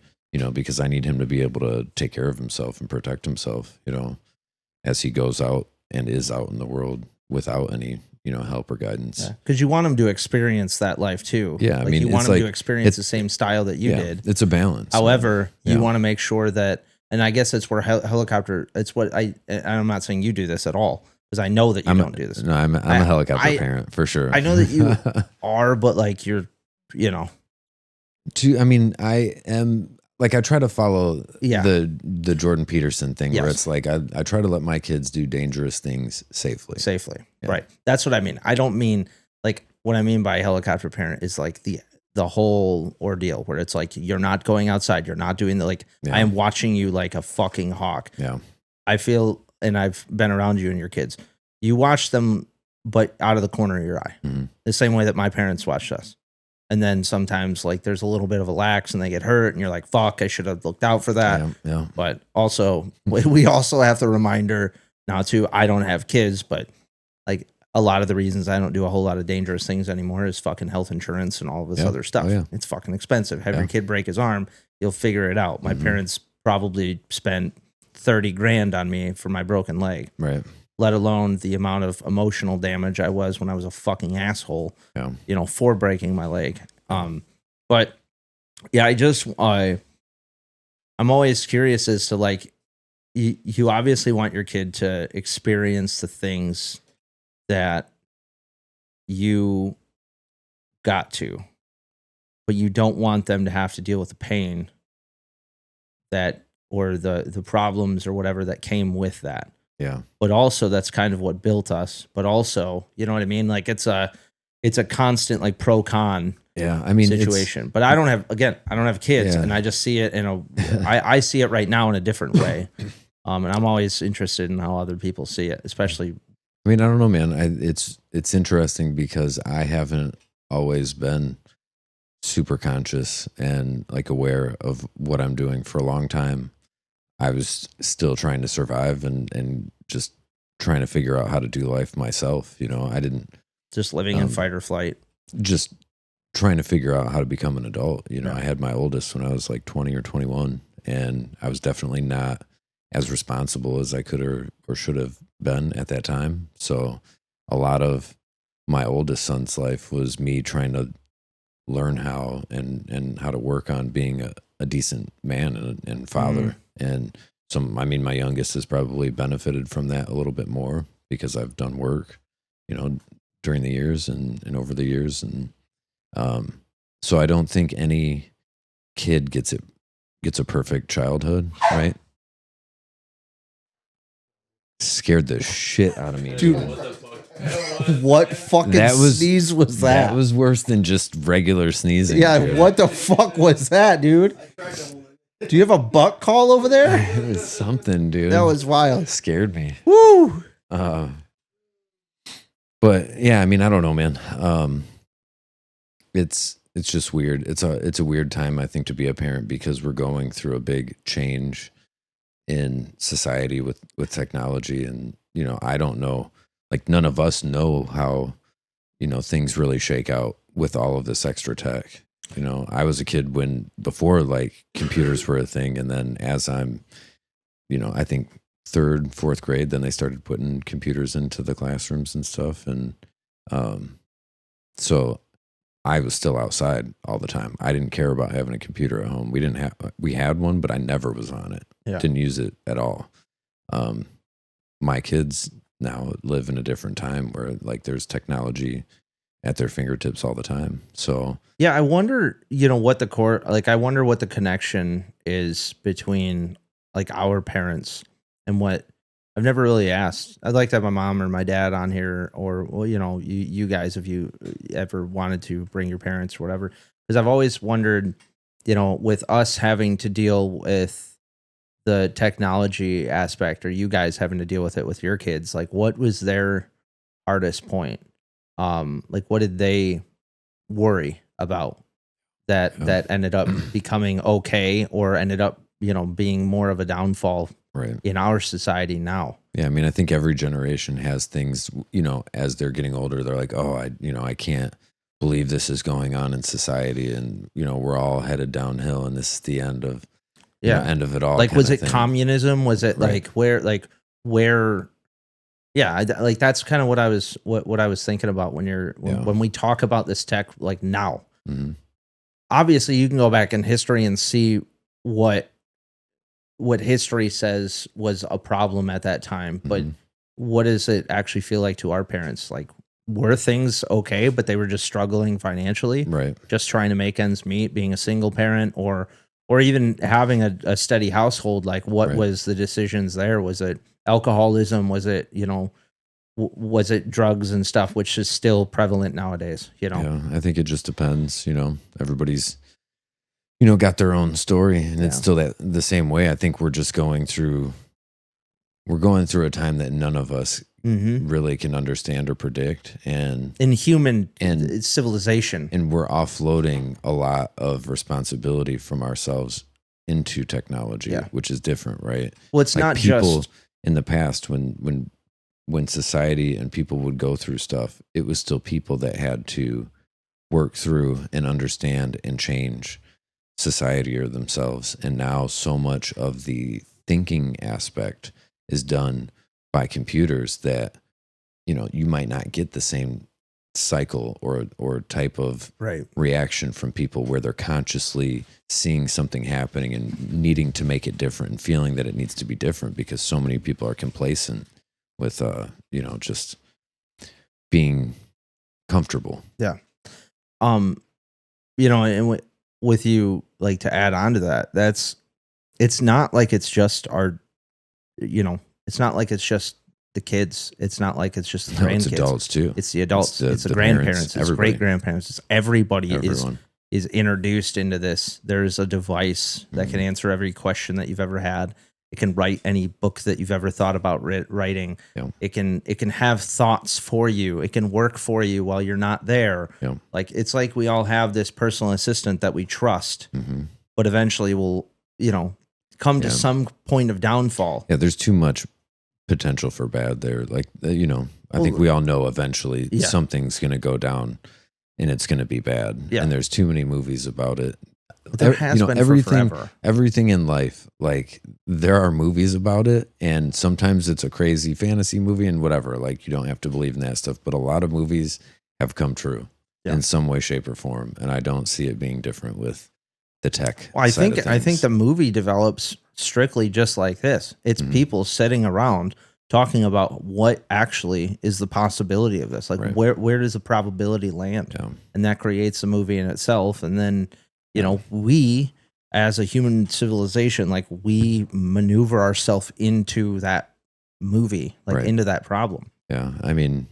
because I need him to be able to take care of himself and protect himself, as he goes out and is out in the world without any, help or guidance. Because you want him to experience that life too. Yeah. I mean, you want him to experience the same style that you did. It's a balance. However, you want to make sure that, and I guess it's where helicopter, it's what I'm not saying you do this at all, because I know that you don't do this. No, I'm a helicopter parent for sure. I know that you are, but, like, you're, I mean, I am, like, I try to follow the Jordan Peterson thing, where it's like, I try to let my kids do dangerous things safely. Yeah. Right. That's what I mean. I don't mean, like, what I mean by helicopter parent is, like, the whole ordeal where it's like, you're not going outside, you're not doing I am watching you like a fucking hawk. Yeah. I feel, and I've been around you and your kids, you watch them, but out of the corner of your eye, the same way that my parents watched us. And then sometimes, like, there's a little bit of a lax and they get hurt and you're like, fuck, I should have looked out for that. Yeah. But also, we also have the reminder now too, I don't have kids, but, like, a lot of the reasons I don't do a whole lot of dangerous things anymore is fucking health insurance and all of this other stuff. It's fucking expensive. Have your kid break his arm, you'll figure it out. My parents probably spent 30 grand on me for my broken leg. Right. Let alone the amount of emotional damage I was when I was a fucking asshole, for breaking my leg. But yeah, I'm always curious as to, like, you obviously want your kid to experience the things that you got to, but you don't want them to have to deal with the pain that, or the problems or whatever that came with that. Yeah. But also, that's kind of what built us. But also, you know what I mean? Like, it's a constant, like, pro con situation. But I don't have kids, and I just see it I see it right now in a different way. And I'm always interested in how other people see it, especially. I mean, I don't know, man. It's interesting because I haven't always been super conscious and, like, aware of what I'm doing for a long time. I was still trying to survive and just trying to figure out how to do life myself. I didn't just living in fight or flight, just trying to figure out how to become an adult. I had my oldest when I was like 20 or 21, and I was definitely not as responsible as I could or should have been at that time. So a lot of my oldest son's life was me trying to learn how and how to work on being a decent man and father. And I mean, my youngest has probably benefited from that a little bit more because I've done work, during the years and over the years. And so I don't think any kid gets a perfect childhood, right? Scared the shit out of me, dude. What fucking sneeze was that? That was worse than just regular sneezing. Yeah, dude. What the fuck was that, dude? Do you have a buck call over there? It was something, dude. That was wild. It scared me. Woo! But yeah, I mean, I don't know, man. It's just weird. It's a weird time, I think, to be a parent because we're going through a big change in society with technology. And, I don't know, like none of us know how, things really shake out with all of this extra tech. I was a kid before like computers were a thing. And then as I'm, I think 3rd, 4th grade, then they started putting computers into the classrooms and stuff. And so I was still outside all the time. I didn't care about having a computer at home. We had one, but I never was on it. Yeah. Didn't use it at all. My kids now live in a different time where like there's technology at their fingertips all the time. So yeah, I wonder, what the core, like, I wonder what the connection is between like our parents and what I've never really asked. I'd like to have my mom or my dad on here, or, well, you guys, if you ever wanted to bring your parents or whatever, because I've always wondered, with us having to deal with the technology aspect, or you guys having to deal with it with your kids, like what was their hardest point? Like what did they worry about that ended up becoming okay, or ended up, being more of a downfall right in our society now? Yeah, I mean, I think every generation has things, as they're getting older, they're like, oh, I can't believe this is going on in society, and we're all headed downhill, and this is the end of end of it all. Like, was it communism? Was it right. where? Yeah, like that's kind of what I was thinking about when we talk about this tech, like now. Mm-hmm. Obviously, you can go back in history and see what history says was a problem at that time, but what does it actually feel like to our parents? Like, were things okay, but they were just struggling financially, right? Just trying to make ends meet, being a single parent, or even having a steady household. Like, what was the decisions there? Was it alcoholism? Was it, was it drugs and stuff, which is still prevalent nowadays? Yeah, I think it just depends. Everybody's got their own story, and it's still the same way. I think we're just going through a time that none of us really can understand or predict, and in human civilization, and we're offloading a lot of responsibility from ourselves into technology, which is different, right? Well, it's like not people just in the past when society and people would go through stuff, it was still people that had to work through and understand and change society or themselves. And now so much of the thinking aspect is done by computers that you might not get the same cycle or type of reaction from people where they're consciously seeing something happening and needing to make it different and feeling that it needs to be different, because so many people are complacent with just being comfortable. And with you, like, to add on to that, it's not like it's just it's not like it's just the kids. It's not like it's just the grandkids. It's adults too. It's the adults. It's the grandparents. It's great grandparents. It's everybody is introduced into this. There's a device that can answer every question that you've ever had. It can write any book that you've ever thought about writing. Yeah. It can have thoughts for you. It can work for you while you're not there. Yeah. Like, it's like we all have this personal assistant that we trust, but eventually will, come to some point of downfall. Yeah, there's too much potential for bad there. Like, I think we all know eventually something's going to go down and it's going to be bad. Yeah. And there's too many movies about it. There has been everything, for forever. Everything in life, like, there are movies about it, and sometimes it's a crazy fantasy movie and whatever. Like, you don't have to believe in that stuff, but a lot of movies have come true. in some way, shape, or form. And I don't see it being different with the tech. Well, I think the movie develops strictly just like this. It's people sitting around talking about what actually is the possibility of this. Like where does the probability land? Yeah. And that creates a movie in itself. And then, you know, we as a human civilization, like we maneuver ourselves into that movie, like into that problem. Yeah. I mean,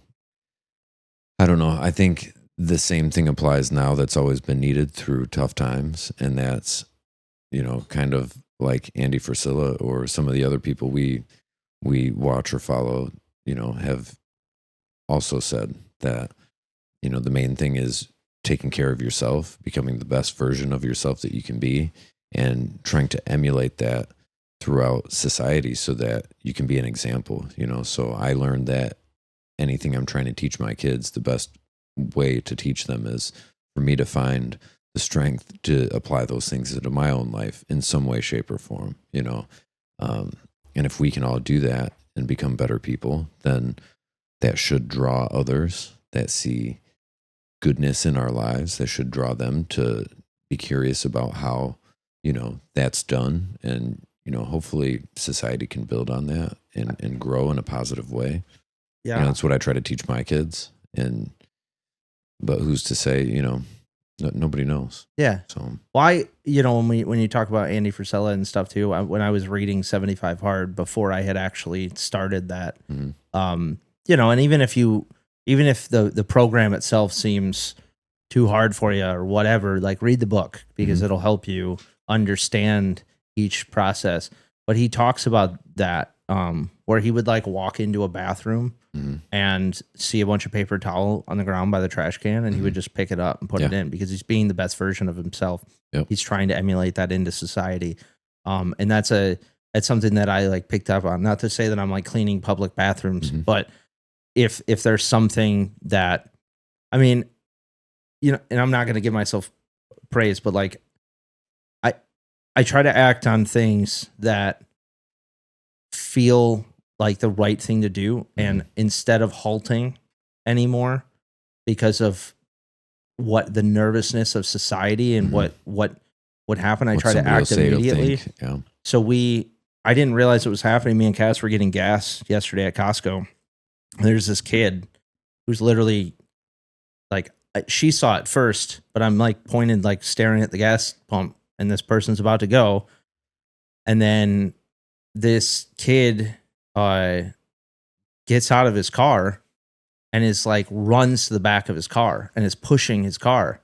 I don't know. I think the same thing applies now that's always been needed through tough times. And that's, you know, kind of like Andy Frisella or some of the other people we watch or follow, you know, have also said that, you know, the main thing is taking care of yourself, becoming the best version of yourself that you can be, and trying to emulate that throughout society so that you can be an example, you know. So I learned that anything I'm trying to teach my kids, the best way to teach them is for me to find the strength to apply those things into my own life in some way, shape, or form, you know. And if we can all do that and become better people, then that should draw others that see goodness in our lives. That should draw them to be curious about how, you know, that's done. And, you know, hopefully society can build on that and grow in a positive way. Yeah. You know, that's what I try to teach my kids. But who's to say, you know, nobody knows. Yeah. So why, you know, when you talk about Andy Frisella and stuff too, when I was reading 75 Hard before I had actually started that, you know, and even if the program itself seems too hard for you or whatever, like read the book because it'll help you understand each process. But he talks about that, where he would like walk into a bathroom and see a bunch of paper towel on the ground by the trash can, and he would just pick it up and put it in because he's being the best version of himself. Yep. He's trying to emulate that into society. And that's something that I like picked up on. Not to say that I'm like cleaning public bathrooms, but if there's something that, I mean, you know, and I'm not going to give myself praise, but like I try to act on things that feel like the right thing to do. And instead of halting anymore because of what the nervousness of society and what would happen, I try to act immediately. Yeah. So I didn't realize it was happening. Me and Cass were getting gas yesterday at Costco. And there's this kid who's literally like, she saw it first, but I'm like pointed, like staring at the gas pump, and this person's about to go. And then this kid gets out of his car and is like runs to the back of his car and is pushing his car.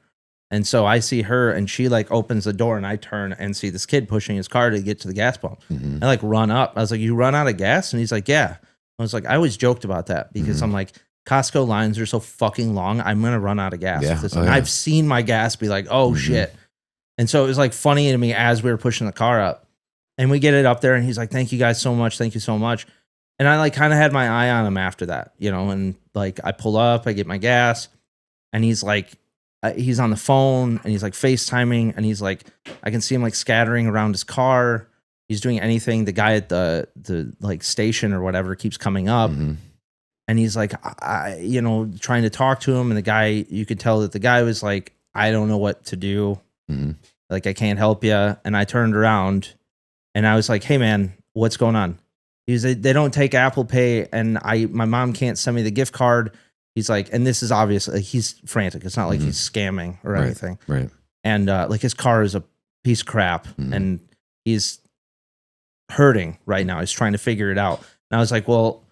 And so I see her and she like opens the door and I turn and see this kid pushing his car to get to the gas pump. I like run up. I was like, "You run out of gas?" And he's like, "Yeah." I was like, I always joked about that because I'm like, Costco lines are so fucking long. I'm going to run out of gas. Yeah. I've seen my gas be like, oh shit. And so it was like funny to me as we were pushing the car up, and we get it up there and he's like, "Thank you guys so much. Thank you so much." And I like kind of had my eye on him after that, you know, and like I pull up, I get my gas, and he's like, he's on the phone and he's like FaceTiming, and he's like, I can see him like scattering around his car. He's doing anything. The guy at the like station or whatever keeps coming up. And he's like, you know, trying to talk to him. And the guy, you could tell that the guy was like, "I don't know what to do. Like, I can't help you." And I turned around and I was like, "Hey man, what's going on?" He's like, "They don't take Apple Pay, and my mom can't send me the gift card." He's like, and this is obviously, he's frantic. It's not like he's scamming or anything. Right. And like his car is a piece of crap and he's hurting right now. He's trying to figure it out. And I was like, well,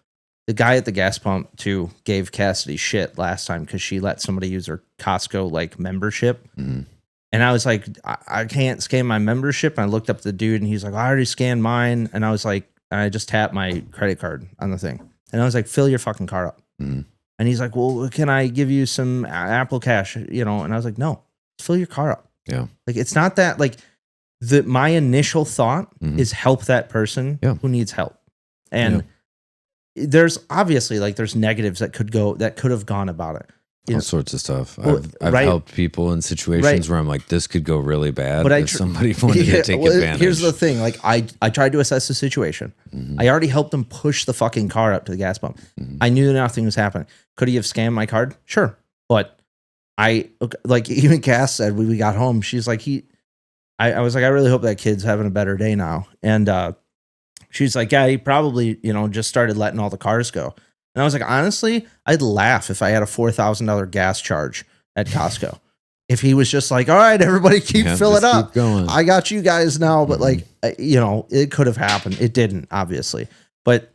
the guy at the gas pump too gave Cassidy shit last time because she let somebody use her Costco like membership. And I was like, I can't scan my membership. And I looked up the dude and he's like, "I already scanned mine." And I was like, and I just tapped my credit card on the thing. And I was like, "Fill your fucking car up." And he's like, "Well, can I give you some Apple Cash?" You know? And I was like, "No, fill your car up." Yeah. Like, it's not that, like, my initial thought is help that person who needs help. And there's obviously like there's negatives that could have gone about it. All sorts of stuff. I've helped people in situations where I'm like, this could go really bad, but if somebody wanted to take advantage. Here's the thing. Like I tried to assess the situation. I already helped them push the fucking car up to the gas pump. I knew nothing was happening. Could he have scammed my card? Sure. But like even Cass said when we got home, she's like, I was like, I really hope that kid's having a better day now. And she's like, yeah, he probably, just started letting all the cars go. And I was like, honestly, I'd laugh if I had a $4,000 gas charge at Costco. If he was just like, all right, everybody fill it up. Keep going. I got you guys now. But like, it could have happened. It didn't, obviously. But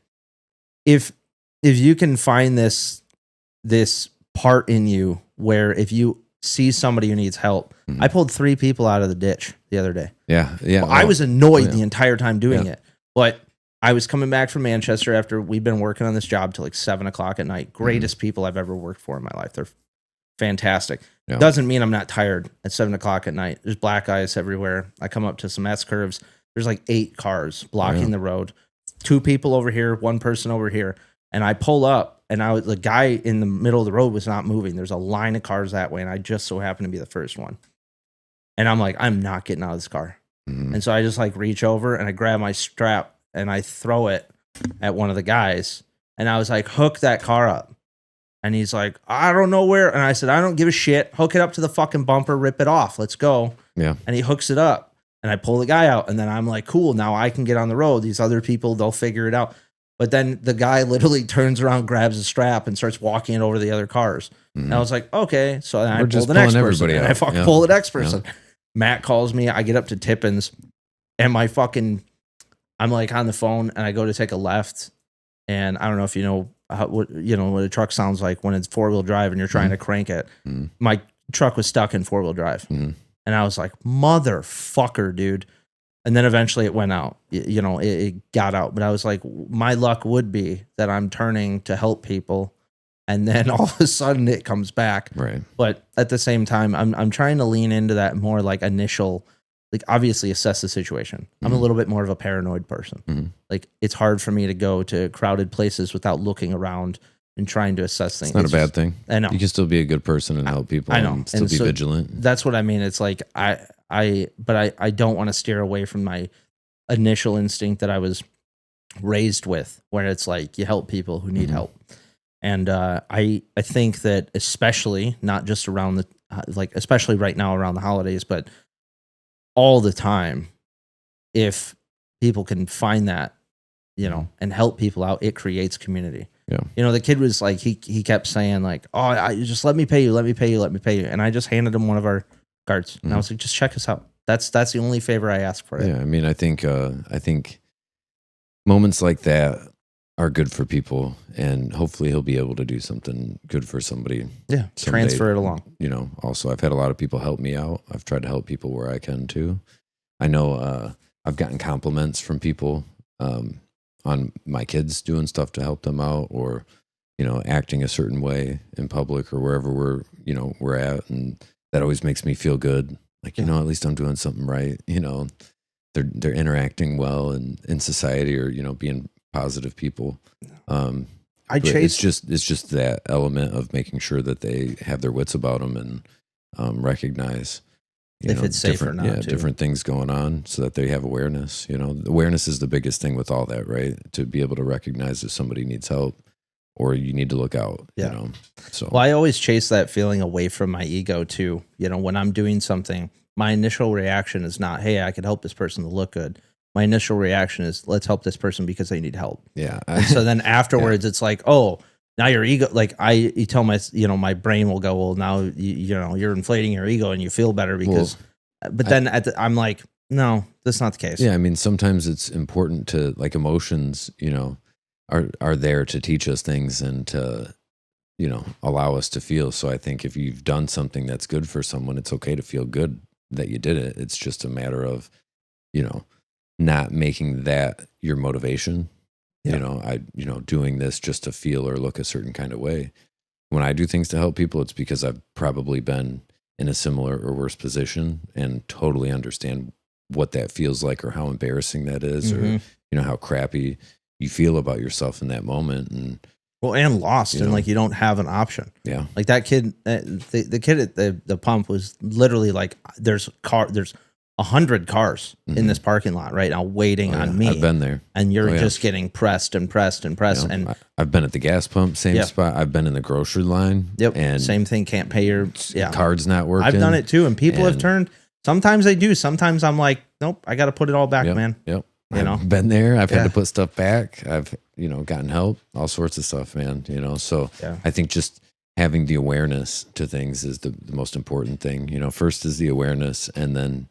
if you can find this part in you where if you see somebody who needs help, I pulled 3 people out of the ditch the other day. Yeah. Well, I was annoyed the entire time doing it, but I was coming back from Manchester after we'd been working on this job till like 7:00 at night. Greatest people I've ever worked for in my life. They're fantastic. Yeah. Doesn't mean I'm not tired at 7:00 at night. There's black ice everywhere. I come up to some S curves. There's like 8 cars blocking the road. 2 people over here, 1 person over here. And I pull up, and the guy in the middle of the road was not moving. There's a line of cars that way, and I just so happened to be the first one. And I'm like, I'm not getting out of this car. And so I just like reach over and I grab my strap and I throw it at one of the guys. And I was like, hook that car up. And he's like, I don't know where. And I said, I don't give a shit. Hook it up to the fucking bumper, rip it off. Let's go. Yeah. And he hooks it up. And I pull the guy out. And then I'm like, cool, now I can get on the road. These other people, they'll figure it out. But then the guy literally turns around, grabs a strap, and starts walking it over the other cars. And I was like, okay. So then I pull the next person. And I fucking pull the next person. Matt calls me. I get up to Tippins. And I'm like on the phone, and I go to take a left. And I don't know if you know what a truck sounds like when it's 4-wheel drive and you're trying to crank it. My truck was stuck in 4-wheel drive. And I was like, motherfucker, dude. And then eventually it went out, it got out. But I was like, my luck would be that I'm turning to help people. And then all of a sudden it comes back. Right. But at the same time, I'm trying to lean into that more like initial, like obviously assess the situation. I'm a little bit more of a paranoid person. Like it's hard for me to go to crowded places without looking around and trying to assess things. It's not a bad thing. I know. You can still be a good person and help people. I know. And still be vigilant. That's what I mean. It's like, I don't want to steer away from my initial instinct that I was raised with, where it's like you help people who need help. And I think that especially not just around especially right now around the holidays, but all the time, if people can find that, and help people out, it creates community. Yeah. The kid was like, he kept saying like, oh, just let me pay you. And I just handed him one of our cards. And I was like, just check us out. That's the only favor I ask for it. Yeah. I mean, I think moments like that are good for people, and hopefully he'll be able to do something good for somebody. Yeah. Someday. Transfer it along. Also I've had a lot of people help me out. I've tried to help people where I can too. I know, I've gotten compliments from people, on my kids doing stuff to help them out, or, acting a certain way in public or wherever we're at. And that always makes me feel good. Like, at least I'm doing something right. They're interacting well in society, or, being positive people. It's just that element of making sure that they have their wits about them and recognize if it's safe or not. Different things going on, so that they have awareness. Awareness is the biggest thing with all that, right? To be able to recognize if somebody needs help or you need to look out. So I always chase that feeling away from my ego too. When I'm doing something, my initial reaction is not, hey, I could help this person to look good. My initial reaction is, let's help this person because they need help. Yeah. So then afterwards, it's like, oh, now your ego, like you tell my brain will go, well, now you're inflating your ego and you feel better because, then I'm like, no, that's not the case. Yeah. I mean, sometimes it's important to, like, emotions, are there to teach us things and to, allow us to feel. So I think if you've done something that's good for someone, it's okay to feel good that you did it. It's just a matter of, not making that your motivation. Doing this just to feel or look a certain kind of way. When I do things to help people, it's because I've probably been in a similar or worse position and totally understand what that feels like, or how embarrassing that is, or, how crappy you feel about yourself in that moment. And lost, and like you don't have an option. Yeah. Like that kid, the kid at the pump was literally like, there's 100 cars in this parking lot right now waiting on me. I've been there. And you're just getting pressed and pressed and pressed. You know, and I've been at the gas pump, same spot. I've been in the grocery line. And same thing, can't pay your card's not working. I've done it too. And people have turned, sometimes they do. Sometimes I'm like, nope, I got to put it all back, man. Yep. I've been there. I've had to put stuff back. I've, gotten help, all sorts of stuff, man. So I think just having the awareness to things is the most important thing. First is the awareness and then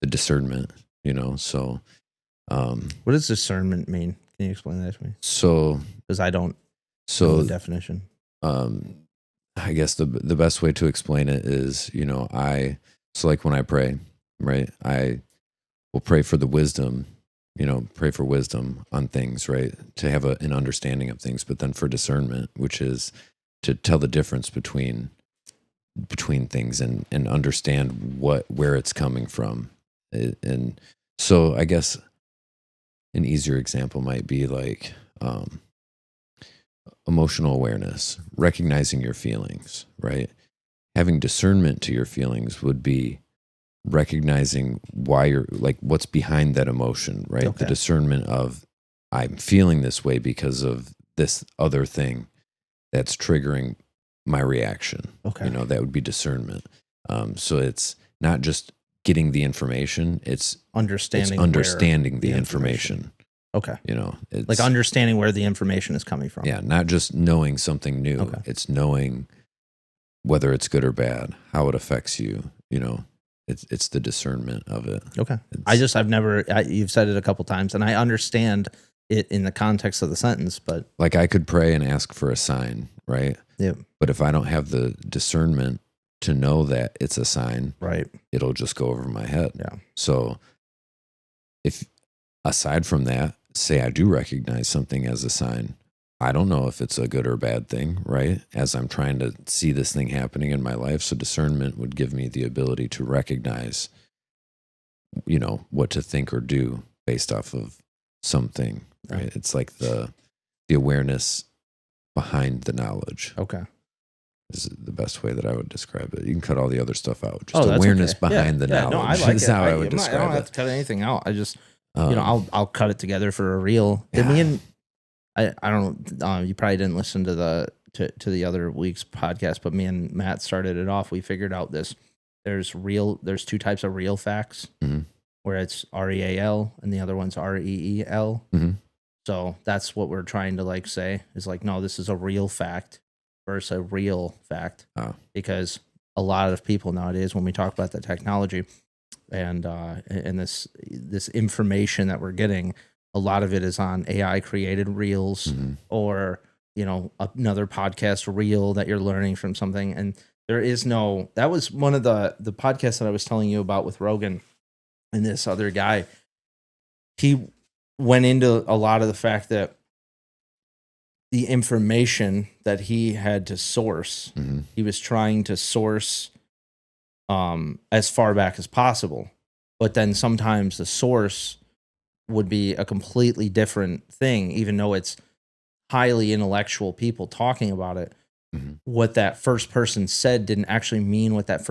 the discernment, so. What does discernment mean? Can you explain that to me? So. Because I don't know the definition. I guess the best way to explain it is, so like when I pray, right, I will pray for the wisdom, pray for wisdom on things, right, to have an understanding of things, but then for discernment, which is to tell the difference between things and understand where it's coming from. And so I guess an easier example might be like emotional awareness, recognizing your feelings, right? Having discernment to your feelings would be recognizing why you're like what's behind that emotion, right? Okay. The discernment of I'm feeling this way because of this other thing that's triggering my reaction. Okay. That would be discernment. So it's not just getting the information, it's understanding the information. Okay. It's like understanding where the information is coming from. Yeah, not just knowing something new. Okay. It's knowing whether it's good or bad, how it affects you, It's the discernment of it. Okay. You've said it a couple times and I understand it in the context of the sentence, but like I could pray and ask for a sign, right? Yeah. But if I don't have the discernment to know that it's a sign, right, it'll just go over my head. Yeah. So if aside from that, say I do recognize something as a sign, I don't know if it's a good or bad thing, right? As I'm trying to see this thing happening in my life. So discernment would give me the ability to recognize, what to think or do based off of something, right? Yeah. It's like the awareness behind the knowledge. Okay. Is the best way that I would describe it. You can cut all the other stuff out. Just awareness behind the knowledge. No, I like is it. how I would describe it. I don't have to cut anything out. I just, I'll cut it together for a reel. Yeah. I don't know. You probably didn't listen to the other week's podcast, but me and Matt started it off. We figured out there's two types of real facts, where it's REAL and the other one's REEL. Mm-hmm. So that's what we're trying to say is no, this is a real fact versus a real fact. Oh. Because a lot of people nowadays, when we talk about the technology and this information that we're getting, a lot of it is on AI created reels or, another podcast reel that you're learning from something. And that was one of the podcasts that I was telling you about with Rogan and this other guy. He went into a lot of the fact that the information that he had to source, he was trying to source as far back as possible. But then sometimes the source would be a completely different thing, even though it's highly intellectual people talking about it. What that first person said didn't actually mean what that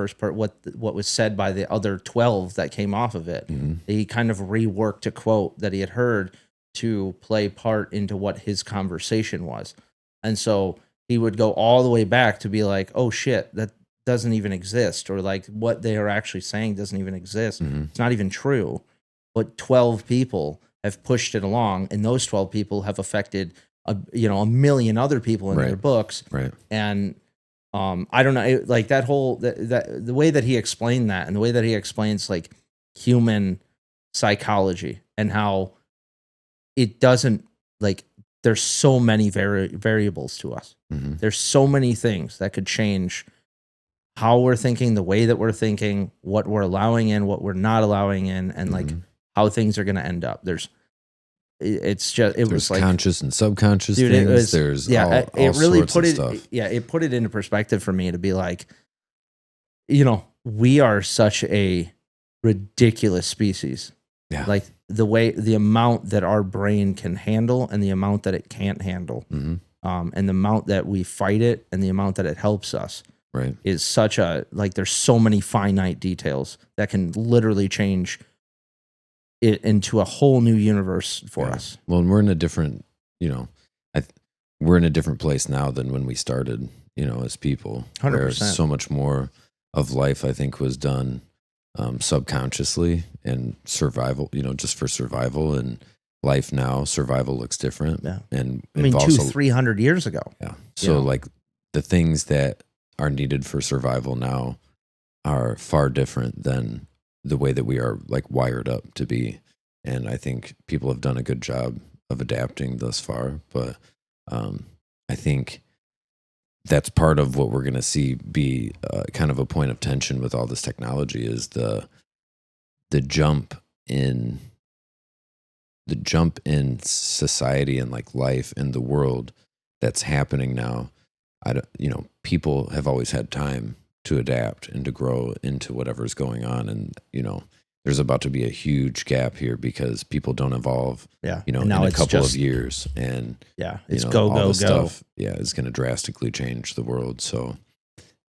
what was said by the other 12 that came off of it. He kind of reworked a quote that he had heard to play part into what his conversation was. And so he would go all the way back to be like, oh shit, that doesn't even exist. Or what they are actually saying doesn't even exist. It's not even true. But 12 people have pushed it along, and those 12 people have affected a million other people in their books. Right. And I don't know, that whole the way that he explained that, and the way that he explains human psychology and how it doesn't there's so many variables to us. There's so many things that could change how we're thinking, the way that we're thinking, what we're allowing in, what we're not allowing in, and how things are going to end up. There's conscious and subconscious things. It really put it, stuff. It put it into perspective for me to be we are such a ridiculous species. Yeah. The amount that our brain can handle and the amount that it can't handle, and the amount that we fight it and the amount that it helps us. Right. is such a, like, there's so many finite details that can literally change it into a whole new universe for us. Well, and we're in a different, we're in a different place now than when we started, as people. 100%. Where so much more of life, I think, was done subconsciously and survival, just for survival. And life now, survival looks different. Yeah. And I mean, involves 300 years ago. Yeah. So like the things that are needed for survival now are far different than the way that we are like wired up to be. And I think people have done a good job of adapting thus far. But I think that's part of what we're going to see be kind of a point of tension with all this technology is the jump in society and like life in the world that's happening now. People have always had time to adapt and to grow into whatever's going on. And, there's about to be a huge gap here because people don't evolve, in a couple of years. And, it's all go. this stuff, is going to drastically change the world. So,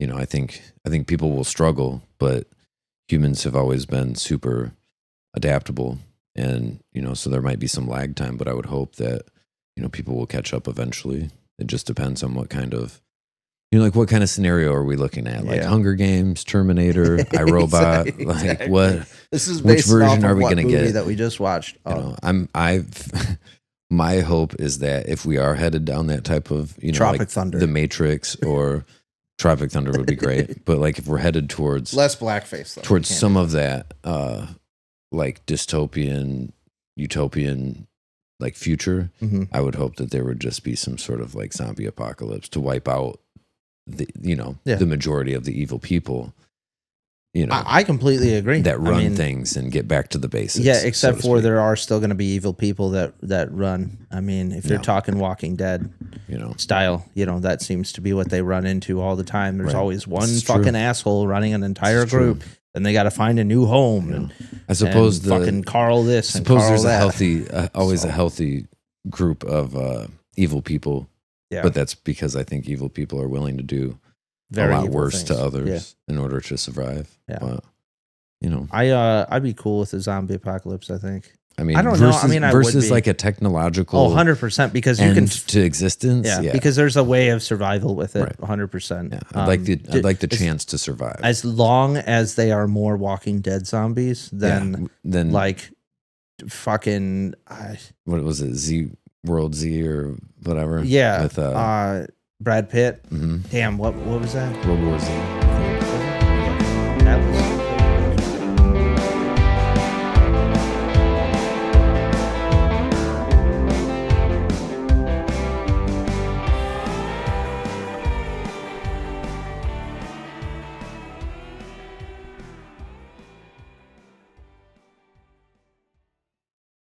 I think people will struggle, but humans have always been super adaptable. And, so there might be some lag time, but I would hope that, people will catch up eventually. It just depends on what kind of, like what kind of scenario are we looking at? Like Hunger Games, Terminator, iRobot, Exactly. like what? This is which based version off are of we what going to movie get? that we just watched. My hope is that if we are headed down that type of, Tropic like Thunder, The Matrix or Tropic Thunder would be great. But like if we're headed towards less blackface, though, towards some of that, like dystopian, utopian, like future, I would hope that there would just be some sort of like zombie apocalypse to wipe out the majority of the evil people. I completely agree. That run things and get back to the basics. Yeah, except for there are still going to be evil people that run. I mean, if you're talking Walking Dead style, that seems to be what they run into all the time. There's always one fucking asshole running an entire group. Then they got to find a new home. And I suppose and fucking Carl this and Carl there's that. a healthy group of evil people. Yeah. But that's because I think evil people are willing to do a lot worse to others in order to survive. Yeah. But, I'd be cool with a zombie apocalypse, I think. I mean, I don't know. I mean, versus like a technological 100% because you end can to existence. Yeah, because there's a way of survival with it. 100%. Yeah. I'd like the chance to survive. As long as they are more Walking Dead zombies than like fucking what was it? World Z or whatever. Yeah. With Brad Pitt. Damn, what was that? World War Z. That was